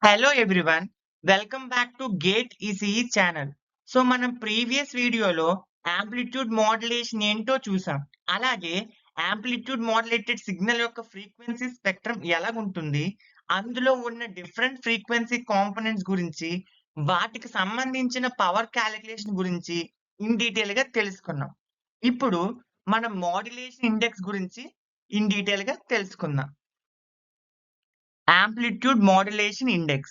Hello everyone. Welcome back to gate ECE channel. So మనం previous వీడియోలో amplitude modulation ఏంటో చూసాం. అలాగే యాంప్లిట్యూడ్ మోడ్యులేటెడ్ సిగ్నల్ యొక్క ఫ్రీక్వెన్సీ స్పెక్ట్రమ్ ఎలాగుంటుంది, అందులో ఉన్న డిఫరెంట్ ఫ్రీక్వెన్సీ కాంపోనెంట్స్ గురించి, వాటికి సంబంధించిన పవర్ క్యాలిక్యులేషన్ గురించి ఇన్ డీటెయిల్‌గా తెలుసుకున్నాం. ఇప్పుడు మనం మోడ్యులేషన్ ఇండెక్స్ గురించి ఇన్ డీటెయిల్‌గా తెలుసుకుందాం. Amplitude modulation index.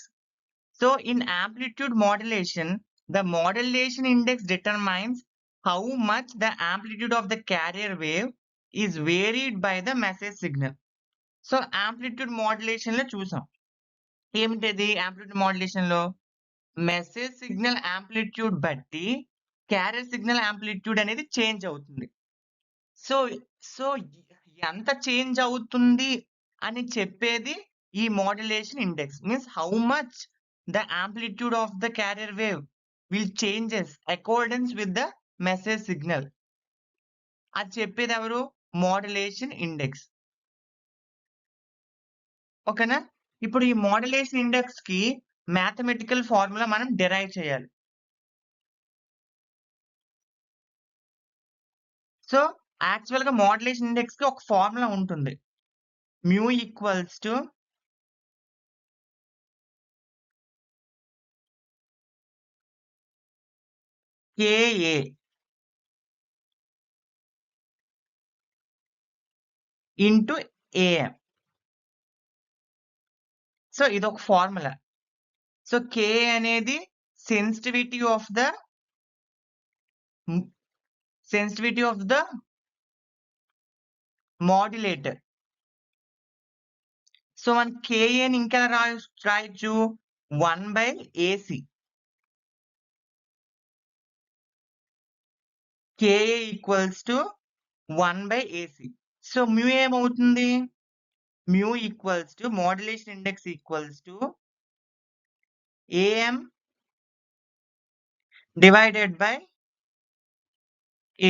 So in amplitude modulation, the modulation index determines how much the amplitude of the carrier wave is varied by the message signal. So amplitude modulation లో చూసాం. ఏమిటది amplitude modulation లో? Message signal amplitude బట్టి carrier signal amplitude అనేది change అవుతుంది. So so ఎంత change అవుతుంది అని చెప్పేది ఈ modulation index. Means how much the amplitude of the carrier wave will changes accordance with the message signal. అది చెప్పేది ఎవరు? Modulation index. ఓకేనా? ఇప్పుడు ఈ మోడ్యులేషన్ ఇండెక్స్ కి మ్యాథమెటికల్ ఫార్ములా మనం డిరైవ్ చేయాలి. సో యాక్చువల్ గా మోడ్యులేషన్ ఇండెక్స్ కి ఒక ఫార్ములా ఉంటుంది. Mu equals to KA into AM. So ఇదొక ఫార్ములా. సో K అనేది sensitivity of the sensitivity of the modulator. So మన KAని ఇంకెలా రాయొచ్చు? 1/AC. KA equals to 1/AC. So mu ఏమవుతుంది? Mu equals to modulation index equals to AM divided by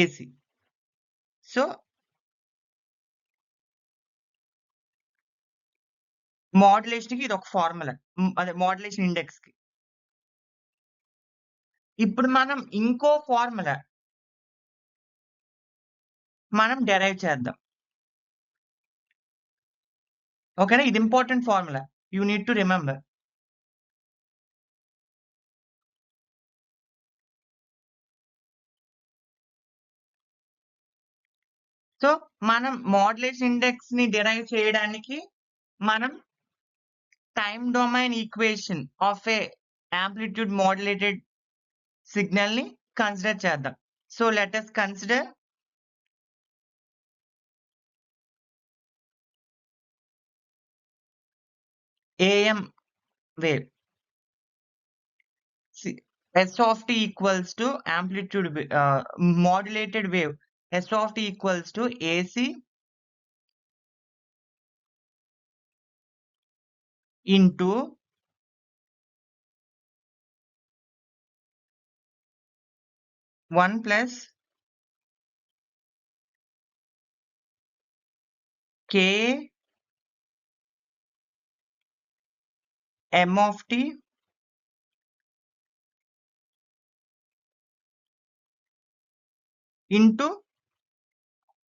AC. So మోడ్యులేషన్‌కి ఇదొక formula. అదే modulation ఇండెక్స్‌కి. ఇప్పుడు మనం ఇంకో ఫార్ములా మనం డిరైవ్ చేద్దాం. ఓకేనా? ఇది important formula. You need to remember. So మనం మోడ్యులేషన్ ఇండెక్స్ ని డిరైవ్ చేయడానికి మనం time domain equation of a amplitude modulated signal ని కన్సిడర్ చేద్దాం. So let us consider AM wave. S of t equals to amplitude modulated wave. S of t equals to AC into 1 plus K M of t into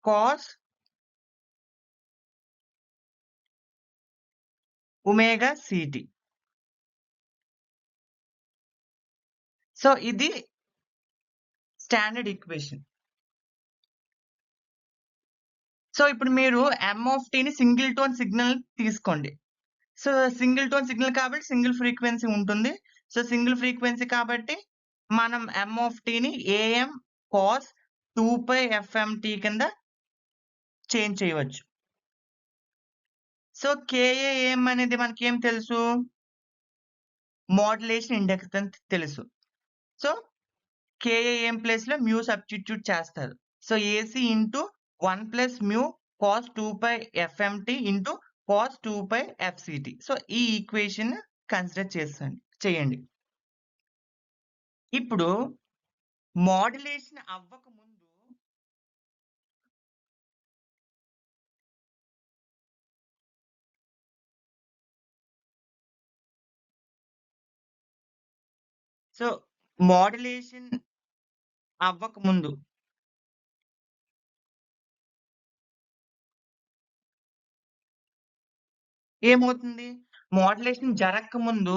cos omega ct. So ఇది standard equation. So ఇప్పుడు మీరు M of t ని single tone signal తీసుకోండి. So single tone signal కాబట్టి single frequency ఉంటుంది. So single frequency కాబట్టి మనం M of t ని AM cos 2 pi FMT కింద చేంజ్ చేయవచ్చు. సో KAM అనేది మనకేం తెలుసు? మోడ్యులేషన్ ఇండెక్స్ అని తెలుసు. సో KAM ప్లేస్ లో మ్యూ సబ్స్టిట్యూట్ చేస్తారు. So AC into 1 plus mu cos 2 pi FMT into cos 2 pi FCT. So ఈ ఈక్వేషన్ కన్సిడర్ చేయండి. ఇప్పుడు మోడ్యులేషన్ అవ్వకముందు సో మోడ్యులేషన్ అవ్వకముందు ఏమవుతుంది? మోడ్యులేషన్ జరక్కముందు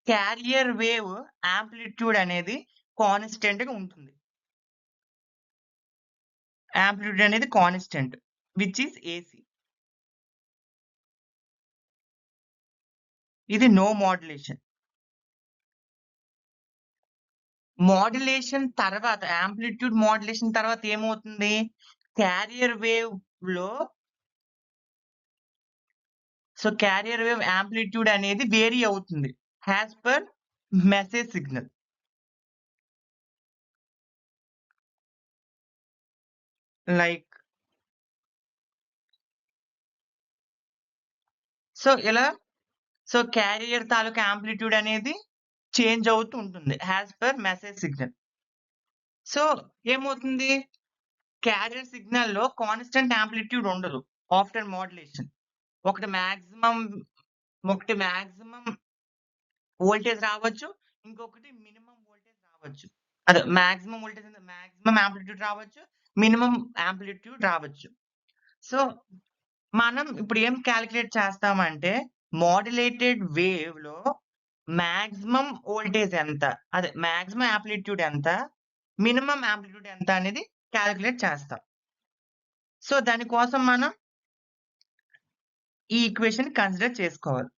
క్యారియర్ వేవ్ యాంప్లిట్యూడ్ అనేది కాన్స్టెంట్‌గా ఉంటుంది. యాంప్లిట్యూడ్ అనేది కాన్స్టెంట్ విచ్ ఈస్ ఏసీ. ఇది నో మోడ్యులేషన్. మోడ్యులేషన్ తర్వాత యాంప్లిట్యూడ్ మోడ్యులేషన్ తర్వాత ఏమవుతుంది? క్యారియర్ వేవ్‌లో క్యారియర్ వేవ్ యాంప్లిట్యూడ్ అనేది వేరీ అవుతుంది. As per message signal. Like ఇలా క్యారియర్ తాలూకా యాంప్లిట్యూడ్ అనేది చేంజ్ అవుతూ ఉంటుంది. As per message signal. ఏమవుతుంది? క్యారియర్ సిగ్నల్‌లో కాన్స్టెంట్ యాంప్లిట్యూడ్ ఉండదు ఆఫ్టర్ మోడ్యులేషన్. ఒకటి మాక్సిమం వోల్టేజ్ రావచ్చు. ఇంకొకటి మినిమమ్ వోల్టేజ్ రావచ్చు. అదే మాక్సిమం వోల్టేజ్ మాక్సిమం యాంప్లిట్యూడ్ రావచ్చు. మినిమమ్ యాంప్లిట్యూడ్ రావచ్చు. మనం ఇప్పుడు ఏం కాలిక్యులేట్ చేస్తామంటే మోడ్యులేటెడ్ వేవ్‌లో మాక్సిమం వోల్టేజ్ ఎంత? అదే మాక్సిమం యాంప్లిట్యూడ్ ఎంత? మినిమమ్ యాంప్లిట్యూడ్ ఎంత అనేది కాలిక్యులేట్ చేస్తాం. దాని కోసం మనం ఈ ఈక్వేషన్ కన్సిడర్ చేసుకోవాలి.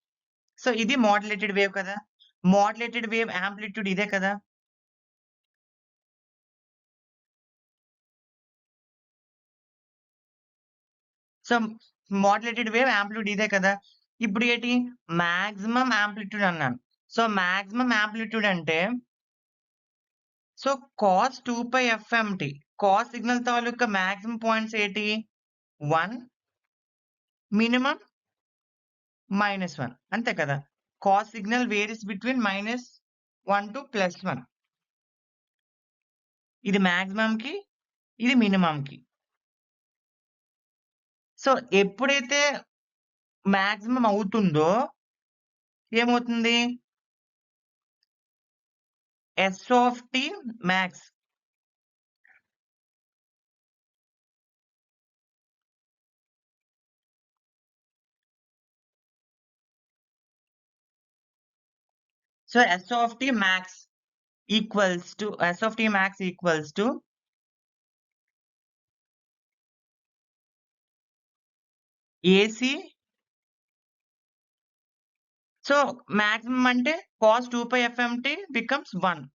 ఇది మోడ్యులేటెడ్ వేవ్ కదా! మోడ్యులేటెడ్ వేవ్ యాంప్లిట్యూడ్ ఇదే కదా! మోడ్యులేటెడ్ వేవ్ యాంప్లిట్యూడ్ ఇదే కదా! ఇప్పుడు ఏంటి? మాక్సిమం యాంప్లిట్యూడ్ అన్నాను. మాక్సిమం యాంప్లిట్యూడ్ అంటే cos 2π fmt. కాస్ సిగ్నల్ తాలూకా మాక్సిమం పాయింట్స్ ఏంటి? 1 మినిమమ్ -1 అంతే కదా! Cos signal varies between -1 to +1. ఇది మాక్సిమమ్‌కి, ఇది మినిమమ్‌కి. ఎప్పుడైతే మాక్సిమం అవుతుందో ఏమవుతుంది? S of t max. S of t max equals to AC. Maximum అంటే cos 2π fmt becomes 1.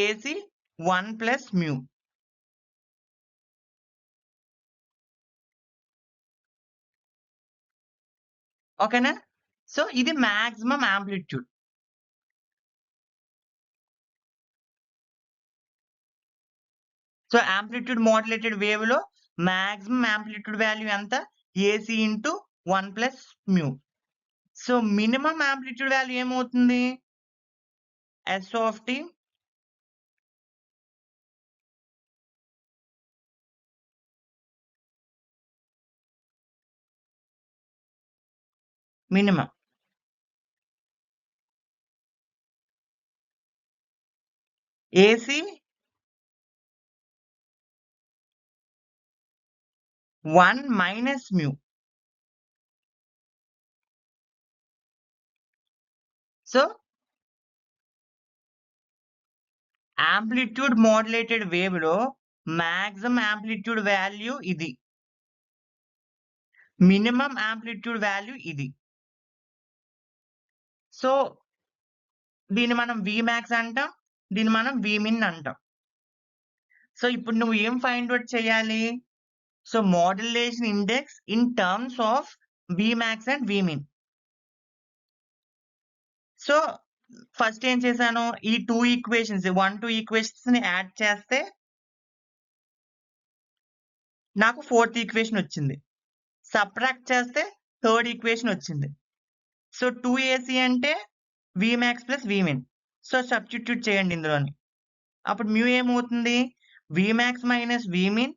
AC 1 plus mu. ఓకేనా? ఇది మాక్సిమం యాంప్లిట్యూడ్. యాంప్లిట్యూడ్ మోడ్యులేటెడ్ వేవ్‌లో మాక్సిమం యాంప్లిట్యూడ్ వాల్యూ ఎంత? AC into 1 plus mu. Minimum amplitude value ఏమవుతుంది? S of t minimum. AC 1 minus mu. Amplitude modulated వేవ్‌లో maximum amplitude value ఇది. Minimum amplitude value ఇది. దీన్ని మనం Vmax అంటాం. దీన్ని మనం Vmin అంటాం. ఇప్పుడు నువ్వు ఏం ఫైండ్ ఔట్ చేయాలి? Modulation index in terms of Vmax and Vmin. First ఏం చేశాను? ఈ 2 ఈక్వేషన్స్ 1, 2 ఈక్వేషన్స్‌ని యాడ్ చేస్తే నాకు 4th ఈక్వేషన్ వచ్చింది. సబ్ట్రాక్ట్ చేస్తే 3rd ఈక్వేషన్ వచ్చింది. 2AC అంటే Vmax ప్లస్ Vmin. సబ్స్టిట్యూట్ చేయండి ఇందులోని. అప్పుడు mu ఏమవుతుంది? Vmax minus Vmin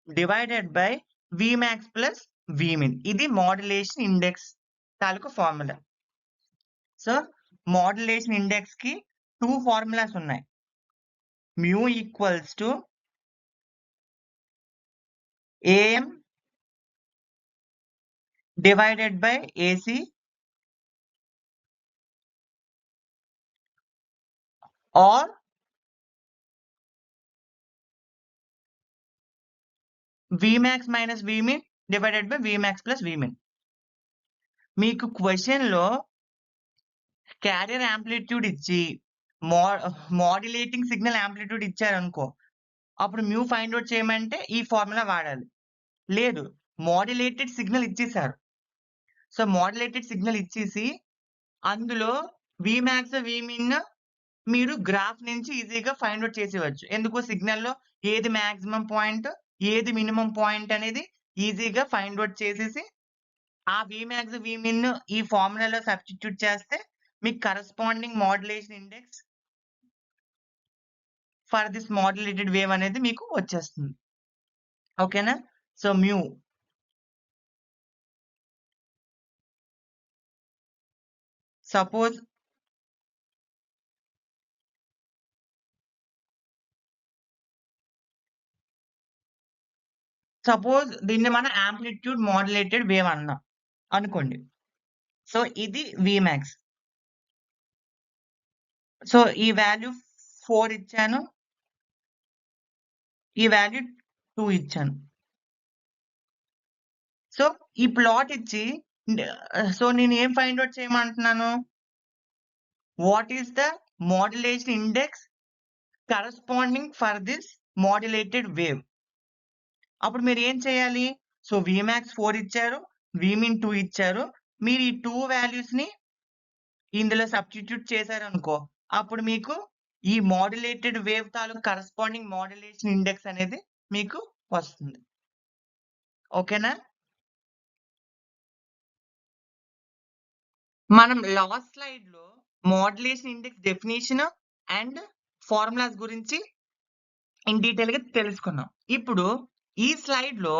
divided by Vmax plus Vmin. ఇది మోడ్యులేషన్ ఇండెక్స్ తాలూకు ఫార్ములా. మోడ్యులేషన్ ఇండెక్స్‌కి 2 ఫార్ములాస్ ఉన్నాయి. mu equals to AM divided by AC or Vmax minus Vmin divided by Vmax plus Vmin. మీకు క్వెషన్‌లో క్యారియర్ యాంప్లిట్యూడ్ ఇచ్చి modulating signal amplitude ఇచ్చారనుకో, అప్పుడు mu find out చేయమంటే ఈ ఫార్ములా వాడాలి. లేదు, మాడ్యులేటెడ్ సిగ్నల్ ఇచ్చేసారు. సో మాడ్యులేటెడ్ సిగ్నల్ ఇచ్చేసి అందులో Vmax, Vmin మీరు గ్రాఫ్ నుంచి ఈజీగా ఫైండ్ ఔట్ చేసేయవచ్చు. ఎందుకు సిగ్నల్‌లో ఏది మాక్సిమం పాయింట్, ఏది మినిమమ్ పాయింట్ అనేది ఈజీగా ఫైండ్ ఔట్ చేసేసి ఆ Vmax, Vmin ఈ ఫార్ములాలో సబ్స్టిట్యూట్ చేస్తే మీకు corresponding modulation index for this modulated wave అనేది మీకు వచ్చేస్తుంది. ఓకేనా? సో mu సపోజ్ దీన్ని మనం యాంప్లిట్యూడ్ మాడ్యులేటెడ్ వేవ్ అన్నాం అనుకోండి. సో ఇది Vmax. సో ఈ వాల్యూ 4 ఇచ్చాను. ఈ వాల్యూ 2 ఇచ్చాను. సో ఈ ప్లాట్ ఇచ్చి సో నేను ఏం ఫైండ్ ఔట్ చేయమంటున్నాను? What is the modulation index corresponding for this modulated wave. అప్పుడు మీరు ఏం చేయాలి? సో Vmax 4 ఇచ్చారు, Vmin 2 ఇచ్చారు. మీరు ఈ 2 వాల్యూస్ ని ఇందులో సబ్స్టిట్యూట్ చేశారనుకో, అప్పుడు మీకు ఈ మాడ్యులేటెడ్ వేవ్ తాలూకు కరెస్పాండింగ్ మాడ్యులేషన్ ఇండెక్స్ అనేది మీకు వస్తుంది. ఓకేనా? మనం లాస్ట్ స్లైడ్‌లో modulation index definition and formulas గురించి ఇన్ డీటెయిల్‌గా తెలుసుకున్నాం. ఇప్పుడు ఈ స్లైడ్‌లో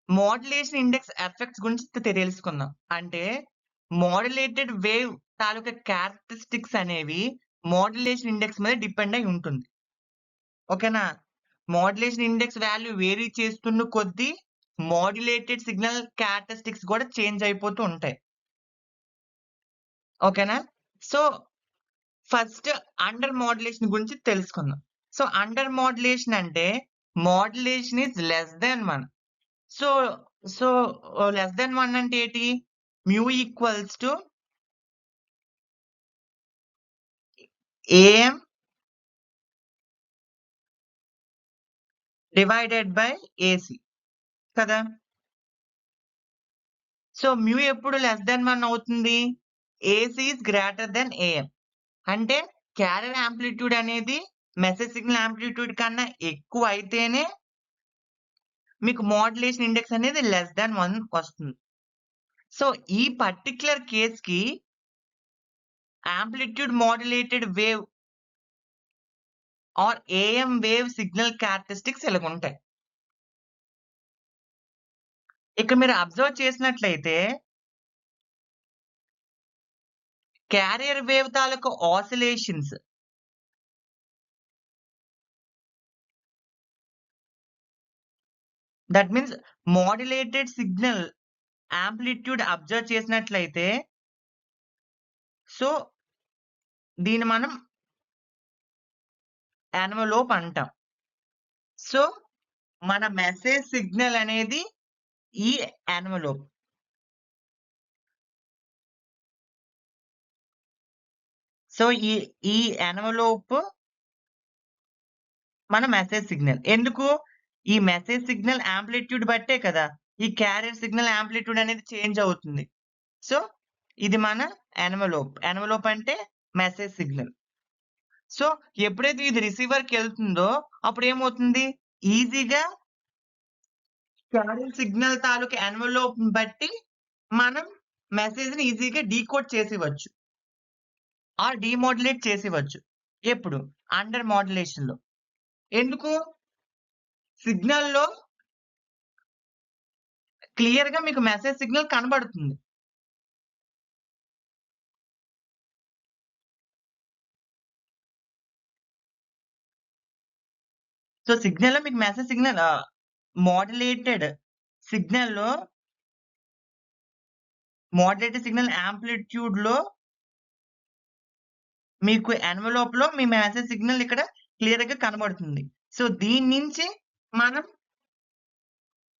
మాడ్యులేషన్ ఇండెక్స్ ఎఫెక్ట్స్ గురించి తెలుసుకుందాం. అంటే మాడ్యులేటెడ్ వేవ్ తాలూకా క్యారెక్టరిస్టిక్స్ అనేవి మాడ్యులేషన్ ఇండెక్స్ మీద డిపెండ్ అయి ఉంటుంది. ఓకేనా? మాడ్యులేషన్ ఇండెక్స్ వాల్యూ వేరీ చేస్తున్న కొద్దీ మాడ్యులేటెడ్ సిగ్నల్ క్యారెక్టరిస్టిక్స్ కూడా చేంజ్ అయిపోతూ ఉంటాయి. ఓకేనా? సో ఫస్ట్ అండర్ మాడ్యులేషన్ గురించి తెలుసుకుందాం. సో అండర్ మాడ్యులేషన్ అంటే modulation is less than 1. So so less than 1 అంటే ఏంటి? mu equals to AM divided by AC కదా! సో mu ఎప్పుడు లెస్ దాన్ 1 అవుతుంది? AC is greater than AM. అంటే carrier amplitude అనేది మెసేజ్ సిగ్నల్ యాంప్లిట్యూడ్ కన్నా ఎక్కువ అయితేనే మీకు మాడ్యులేషన్ ఇండెక్స్ అనేది లెస్ దాన్ 1 వస్తుంది. సో ఈ పర్టిక్యులర్ కేస్‌కి amplitude modulated wave or AM wave signal characteristics ఇలాగుంటాయి. ఇక్కడ మీరు అబ్జర్వ్ చేసినట్లయితే క్యారియర్ వేవ్ తాలూకు oscillations that means modulated signal amplitude observe చేసినట్లయితే సో దీన్ని మనం ఎన్వలోప్ అంటాం. సో మన మెసేజ్ సిగ్నల్ అనేది ఈ ఎన్వలోప్. సో ఈ ఎన్వలోప్ మన మెసేజ్ సిగ్నల్. ఎందుకు? ఈ మెసేజ్ సిగ్నల్ యాంప్లిట్యూడ్ బట్టే కదా ఈ క్యారియర్ సిగ్నల్ యాంప్లిట్యూడ్ అనేది చేంజ్ అవుతుంది. సో ఇది మన ఎన్వలోప్. ఎన్వలోప్ అంటే మెసేజ్ సిగ్నల్. సో ఎప్పుడైతే ఇది రిసీవర్‌కి ఎళ్తుందో అప్పుడు ఏమవుతుంది? ఈజీగా క్యారియర్ సిగ్నల్ తాలూకు ఎన్వలోప్‌ని బట్టి మనం మెసేజ్‌ని ఈజీగా డీకోడ్ చేసేయవచ్చు. ఆర్ డీమోడ్యులేట్ చేసేయవచ్చు. ఎప్పుడు? అండర్ మాడ్యులేషన్‌లో. ఎందుకు? సిగ్నల్‌లో క్లియర్‌గా మీకు మెసేజ్ సిగ్నల్ కనబడుతుంది. సో సిగ్నల్‌లో మీకు మెసేజ్ సిగ్నల్ మోడ్యులేటెడ్ సిగ్నల్‌లో మోడ్యులేటెడ్ సిగ్నల్ యాంప్లిట్యూడ్‌లో మీకు ఎన్వలప్‌లో మీ మెసేజ్ సిగ్నల్ ఇక్కడ క్లియర్‌గా కనబడుతుంది. సో దీని నుంచి మనం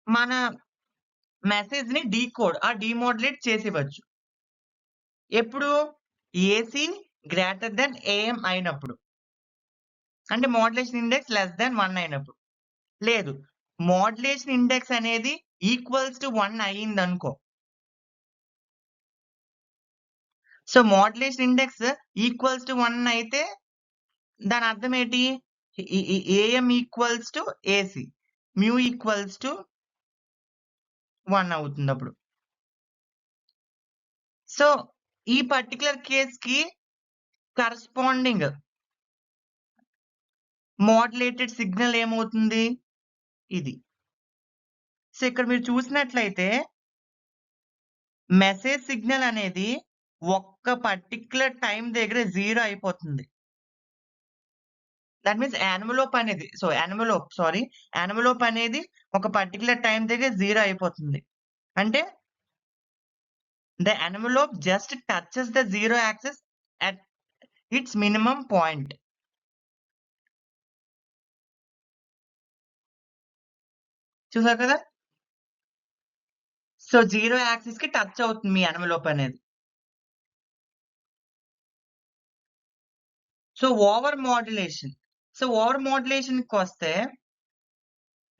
మన మెసేజ్‌ని డీమోడ్యులేట్ చేసేయవచ్చు. ఎప్పుడు? ఏసీ గ్రేటర్ థాన్ ఏఎం అయినప్పుడు. అంటే మోడ్యులేషన్ ఇండెక్స్ లెస్ థాన్ 1 అయినప్పుడు. లేదు. మోడ్యులేషన్ ఇండెక్స్ అనేది ఈక్వల్స్ టు 1 అయిందనుకో. So modulation index equals to 1 అయితే దాని అర్థం ఏంటి? AM equals to AC. Mu equals to 1 అవుతుందప్పుడు. సో ఈ పర్టిక్యులర్ కేస్‌కి కరస్పాండింగ్ మోడ్యులేటెడ్ సిగ్నల్ ఏమవుతుంది? ఇది. సో ఇక్కడ మీరు చూసినట్లయితే మెసేజ్ సిగ్నల్ అనేది ఒక్క పర్టిక్యులర్ టైమ్ దగ్గర 0 అయిపోతుంది. దట్ మీన్స్ ఎన్వలప్ అనేది ఒక పర్టిక్యులర్ టైమ్ దగ్గర 0 అయిపోతుంది. అంటే the envelope just touches the 0 axis at its minimum point. చూసారు కదా? సో 0 యాక్సిస్‌కి టచ్ అవుతుంది మీ ఎన్వలప్ అనేది. సో ఓవర్ మోడ్యులేషన్‌కొస్తే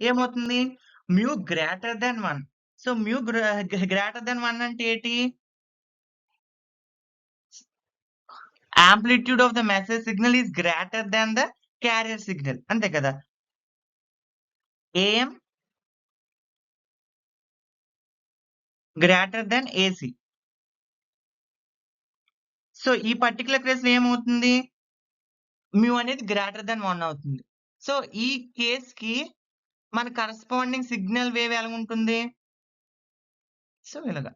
ఏమవుతుంది? Mu greater than 1. So mu greater than 1 అంటే ఏంటి? Amplitude of the message signal is greater than the carrier signal. అంతే కదా? AM greater than AC. So ఈ పర్టిక్యులర్ కేస్‌లో ఏమవుతుంది? మ్యూ అనేది గ్రేటర్ థాన్ 1 అవుతుంది. సో ఈ కేస్‌కి మన కరస్పాండింగ్ సిగ్నల్ వేవ్ ఎలాగుంటుంది? సో ఇలాగ.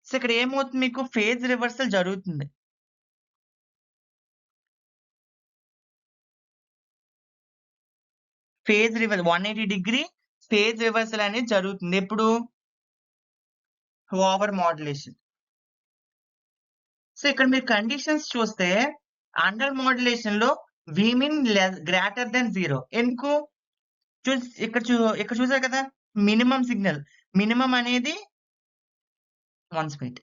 సో ఇక్కడ ఏమవుతుంది మీకు ఫేజ్ రివర్సల్ జరుగుతుంది. ఫేజ్ 180 డిగ్రీ ఫేజ్ రివర్సల్ అనేది జరుగుతుంది. ఎప్పుడు? Over modulation. సో ఇక్కడ మీరు కండిషన్స్ చూస్తే అండర్ మోడ్యులేషన్‌లో విమిన్ గ్రేటర్ థాన్ 0. ఎందుకు? ఇక్కడ చూసారు కదా! Minimum signal. మినిమమ్ అనేది వన్స్ వెయిట్.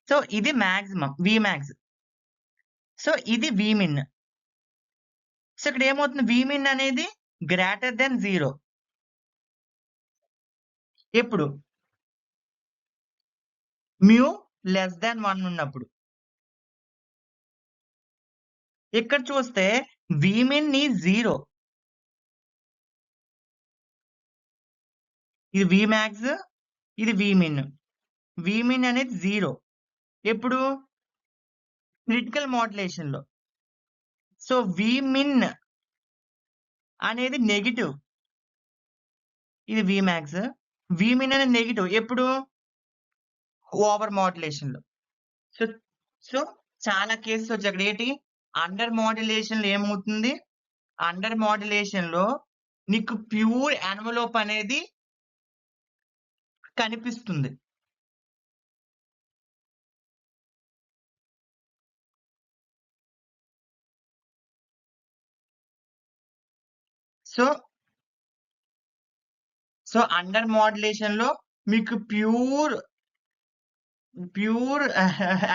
సో ఇది మాక్సిమం విమాక్స్. సో ఇది విమిన్. సో ఇక్కడ ఏమవుతుంది? విమిన్ అనేది గ్రేటర్ థాన్ 0. ఎప్పుడు? మ్యూ లెస్ థాన్ 1 ఉన్నప్పుడు. ఇక్కడ చూస్తే విమిన్ ఈజ్ 0. ఇది విమాక్స్, ఇది విమిన్. విమిన్ అనేది 0. ఎప్పుడు? క్రిటికల్ మోడ్యులేషన్‌లో. సో విమిన్ అనేది నెగెటివ్. ఇది విమాక్స్. విమిన్ అనేది నెగెటివ్. ఎప్పుడు? ఓవర్ మోడ్యులేషన్‌లో. సో సో చాలా కేసెస్ వచ్చాయి. అక్కడ ఏంటి? అండర్ మోడ్యులేషన్‌లో ఏమవుతుంది? అండర్ మోడ్యులేషన్‌లో నీకు ప్యూర్ ఎన్వలప్ అనేది కనిపిస్తుంది. సో అండర్ మోడ్యులేషన్‌లో మీకు ప్యూర్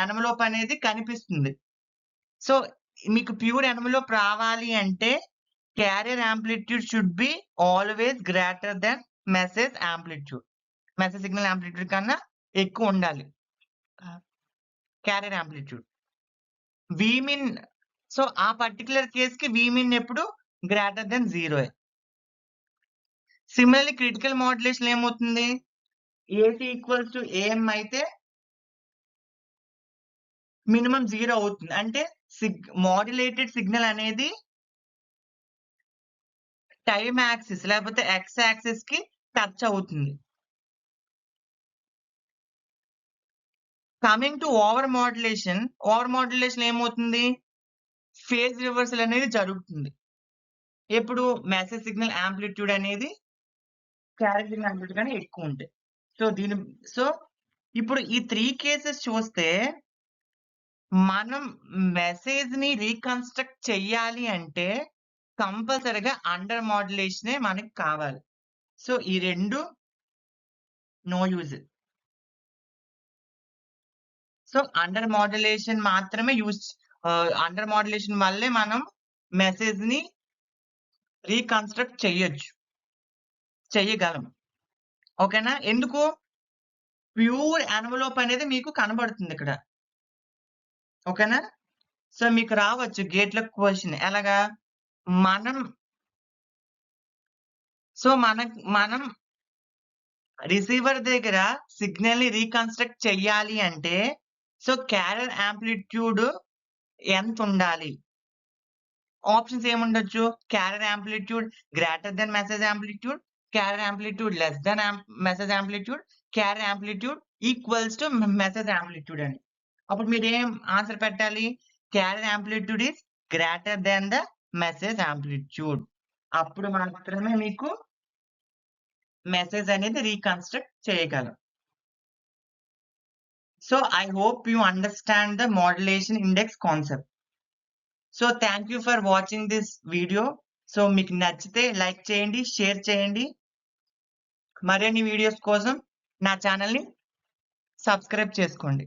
ఎన్వలప్ అనేది కనిపిస్తుంది. సో మీకు ప్యూర్ ఎన్వలప్ రావాలి అంటే carrier amplitude should be always greater than message amplitude. Message signal amplitude కన్నా ఎక్కువ ఉండాలి. Carrier amplitude. విమిన్ సో ఆ పర్టిక్యులర్ కేస్‌కి విమిన్ ఎప్పుడు greater than 0. Similarly critical modulation ఏమవుతుంది? ఏసీ ఈక్వల్స్ టు ఏఎం అయితే మినిమమ్ 0 అవుతుంది. అంటే మోడ్యులేటెడ్ సిగ్నల్ అనేది టైమ్ యాక్సిస్ లేకపోతే ఎక్స్ యాక్సిస్ కి టచ్ అవుతుంది. కమింగ్ టు ఓవర్ మోడ్యులేషన్ ఏమవుతుంది? ఫేజ్ రివర్సల్ అనేది జరుగుతుంది. ఎప్పుడు మెసేజ్ సిగ్నల్ యాంప్లిట్యూడ్ అనేది క్యారెట్ సిగ్నల్ యాంప్లిట్యూడ్ కన్నా ఎక్కువ ఉంటాయి. సో ఇప్పుడు ఈ 3 కేసెస్ చూస్తే మనం మెసేజ్‌ని రీకన్‌స్ట్రక్ట్ చెయ్యాలి అంటే కంపల్సరీగా అండర్ మోడ్యులేషనే మనకి కావాలి. సో ఈ 2 no use. So under modulation మాత్రమే అండర్ మోడ్యులేషన్ వల్లే మనం మెసేజ్‌ని రీకన్‌స్ట్రక్ట్ చెయ్యగలం. ఓకేనా? ఎందుకు? ప్యూర్ ఎన్వలప్ అనేది మీకు కనబడుతుందిక్కడ. ఓకేనా? సో మీకు రావచ్చు గేట్‌లో క్వెషన్ ఎలాగా? మనం మనం రిసీవర్ దగ్గర సిగ్నల్‌ని రీకన్‌స్ట్రక్ట్ చెయ్యాలి అంటే సో క్యారియర్ యాంప్లిట్యూడ్ ఎంతుండాలి? ఆప్షన్స్ ఏముండొచ్చు? Carrier amplitude greater than message amplitude, carrier amplitude less than message amplitude, carrier amplitude equals to message amplitude అని. అప్పుడు మీరేం ఆన్సర్ పెట్టాలి? Carrier amplitude is greater than the message amplitude. అప్పుడు మాత్రమే మీకు message అనేది రీకన్‌స్ట్రక్ట్ చేయగలం. So I hope you understand the modulation index concept. So thank you for watching this video. So మీకు నచ్చితే లైక్ చేయండి, షేర్ చేయండి. మరిన్ని వీడియోస్ కోసం నా ఛానల్‌ని సబ్స్క్రైబ్ చేసుకోండి.